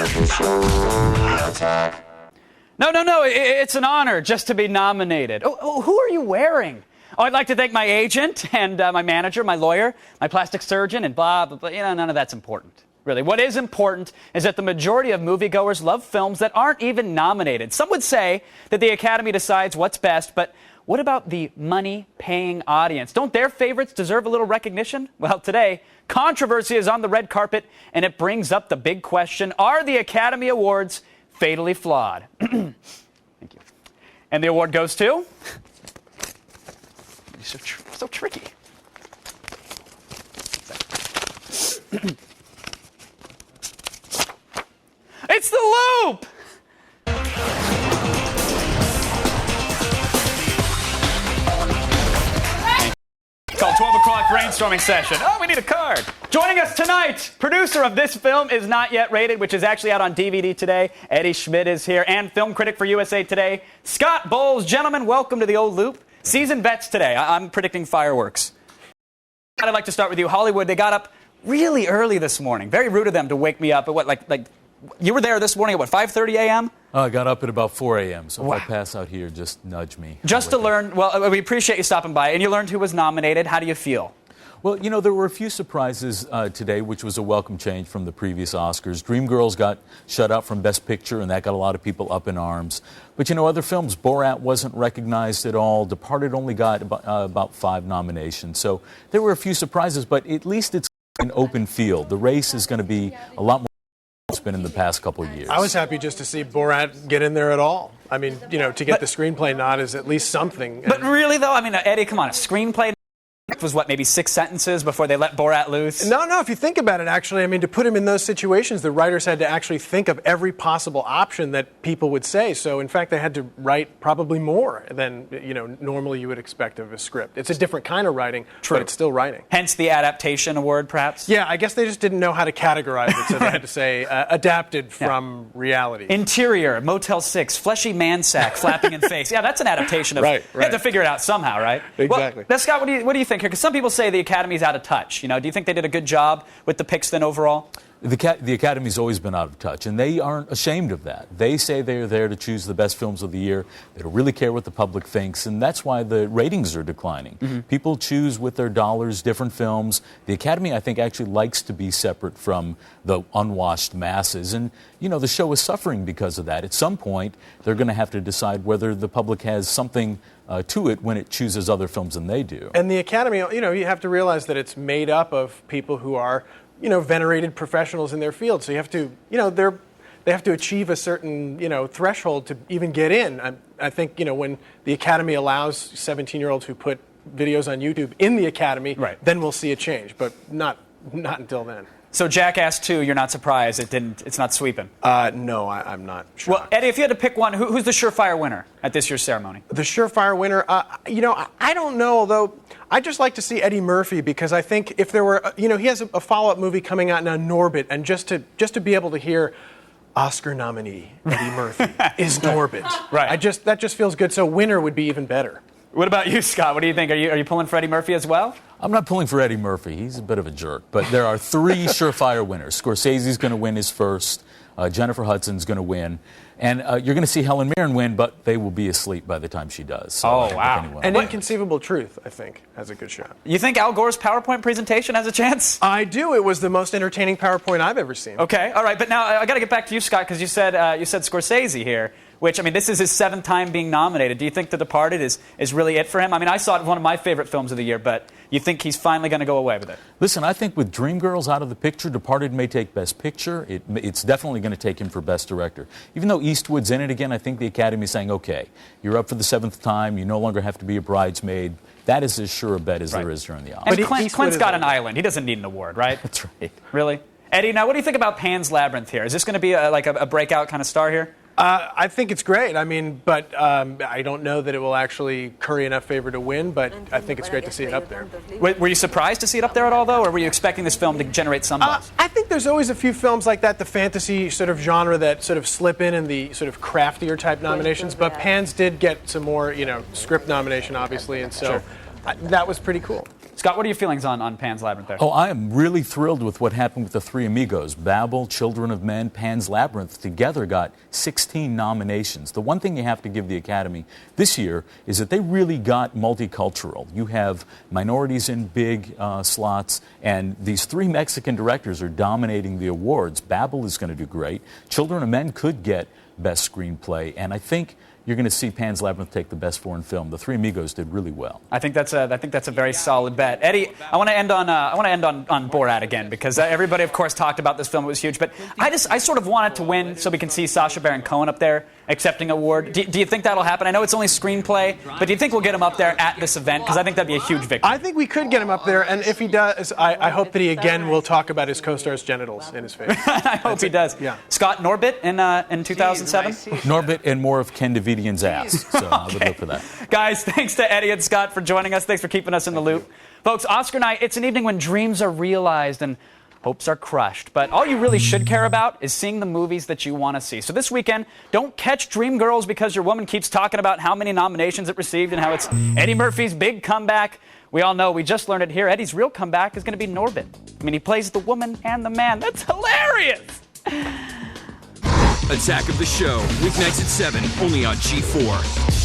No, it's an honor just to be nominated. Oh, who are you wearing? Oh, I'd like to thank my agent and my manager, my lawyer, my plastic surgeon, and blah, blah, blah. You know, none of that's important. Really, what is important is that the majority of moviegoers love films that aren't even nominated. Some would say that the Academy decides what's best, but what about the money-paying audience? Don't their favorites deserve a little recognition? Well, today, controversy is on the red carpet, and it brings up the big question, are the Academy Awards fatally flawed? Thank you. And the award goes to? So tricky. It's The Loop! Called 12 o'clock brainstorming session. Oh, we need a card. Joining us tonight, producer of this film is not yet rated, which is actually out on DVD today. Eddie Schmidt is here, and film critic for USA Today, Scott Bowles. Gentlemen, welcome to the old Loop. Seasoned vets today. I'm predicting fireworks. I'd like to start with you. Hollywood, they got up really early this morning. Very rude of them to wake me up at what, like you were there this morning at what, 5:30 a.m.? I got up at about 4 a.m., so wow. If I pass out here, just nudge me. Just to learn, well, we appreciate you stopping by, and you learned who was nominated. How do you feel? Well, you know, there were a few surprises today, which was a welcome change from the previous Oscars. Dreamgirls got shut out from Best Picture, and that got a lot of people up in arms. But, you know, other films, Borat wasn't recognized at all. Departed only got about 5 nominations. So there were a few surprises, but at least it's an open field. The race is going to be a lot more than it's been in the past couple of years. I was happy just to see Borat get in there at all. I mean, you know, to get the screenplay nod is at least something. But really, though, I mean, Eddie, come on, a screenplay was what, maybe 6 sentences before they let Borat loose? No, if you think about it, actually, I mean, to put him in those situations, the writers had to actually think of every possible option that people would say. So, in fact, they had to write probably more than, you know, normally you would expect of a script. It's a different kind of writing, True. But it's still writing. Hence the adaptation award, perhaps? Yeah, I guess they just didn't know how to categorize it, so they had to say adapted from reality. Interior, Motel 6, fleshy man sack, flapping in face. Yeah, that's an adaptation of... Right. You have to figure it out somehow, right? Exactly. Well, Scott, what do you think here? Because some people say the Academy's out of touch. You know, do you think they did a good job with the picks then overall? The Academy's always been out of touch, and they aren't ashamed of that. They say they're there to choose the best films of the year. They don't really care what the public thinks, and that's why the ratings are declining. Mm-hmm. People choose with their dollars different films. The Academy, I think, actually likes to be separate from the unwashed masses, and, you know, the show is suffering because of that. At some point, they're going to have to decide whether the public has something to it when it chooses other films than they do. And the Academy, you know, you have to realize that it's made up of people who are, you know, venerated professionals in their field. So you have to, you know, they have to achieve a certain, you know, threshold to even get in. I think, you know, when the Academy allows 17-year-olds who put videos on YouTube in the Academy, right, then we'll see a change, but not until then. So Jackass 2, you're not surprised it's not sweeping? No, I'm not shocked. Well, Eddie, if you had to pick one, who's the surefire winner at this year's ceremony? The surefire winner, you know, I don't know, although I'd just like to see Eddie Murphy, because I think if there were, you know, he has a follow-up movie coming out now, Norbit, and just to be able to hear Oscar nominee Eddie Murphy is Norbit. Right. That just feels good, so winner would be even better. What about you, Scott? What do you think? Are you pulling for Eddie Murphy as well? I'm not pulling for Eddie Murphy. He's a bit of a jerk. But there are 3 surefire winners. Scorsese's going to win his first. Jennifer Hudson's going to win. And you're going to see Helen Mirren win, but they will be asleep by the time she does. So oh, wow. And Inconceivable Truth, I think, has a good shot. You think Al Gore's PowerPoint presentation has a chance? I do. It was the most entertaining PowerPoint I've ever seen. Okay. All right. But now I got to get back to you, Scott, because you said Scorsese here. Which, I mean, this is his 7th time being nominated. Do you think The Departed is really it for him? I mean, I saw it one of my favorite films of the year, but you think he's finally going to go away with it? Listen, I think with Dreamgirls out of the picture, Departed may take Best Picture. It's definitely going to take him for Best Director. Even though Eastwood's in it again, I think the Academy is saying, okay, you're up for the 7th time. You no longer have to be a bridesmaid. That is as sure a bet as there is during the Oscars. And Clint's got an island. He doesn't need an award, right? That's right. Really? Eddie, now what do you think about Pan's Labyrinth here? Is this going to be a breakout kind of star here? I think it's great. I mean, but I don't know that it will actually curry enough favor to win, but I think it's great to see it up there. Were you surprised to see it up there at all, though, or were you expecting this film to generate some buzz? I think there's always a few films like that, the fantasy sort of genre, that sort of slip in the sort of craftier type nominations, but Pan's did get some more, you know, script nomination, obviously, and so that was pretty cool. Scott, what are your feelings on Pan's Labyrinth there? Oh, I am really thrilled with what happened with the three amigos. Babel, Children of Men, Pan's Labyrinth together got 16 nominations. The one thing you have to give the Academy this year is that they really got multicultural. You have minorities in big slots, and these three Mexican directors are dominating the awards. Babel is going to do great. Children of Men could get Best Screenplay, and I think you're going to see Pan's Labyrinth take the Best Foreign Film. The Three Amigos did really well. I think that's a very solid bet. Eddie, I want to end on Borat again, because everybody, of course, talked about this film. It was huge, but I sort of want it to win so we can see Sacha Baron Cohen up there accepting an award. Do you think that'll happen? I know it's only screenplay, but do you think we'll get him up there at this event? Because I think that'd be a huge victory. I think we could get him up there, and if he does, I hope that he again will talk about his co-star's genitals in his face. I hope he does. Yeah. Scott, Norbit in 2007? Norbit and more of Ken Davidian's ass. So I would look for that. Guys, thanks to Eddie and Scott for joining us. Thanks for keeping us in the loop. Folks, Oscar night, it's an evening when dreams are realized and hopes are crushed. But all you really should care about is seeing the movies that you want to see. So this weekend, don't catch Dreamgirls because your woman keeps talking about how many nominations it received and how it's Eddie Murphy's big comeback. We all know, we just learned it here, Eddie's real comeback is going to be Norbit. I mean, he plays the woman and the man. That's hilarious! Attack of the Show, weeknights at 7, only on G4.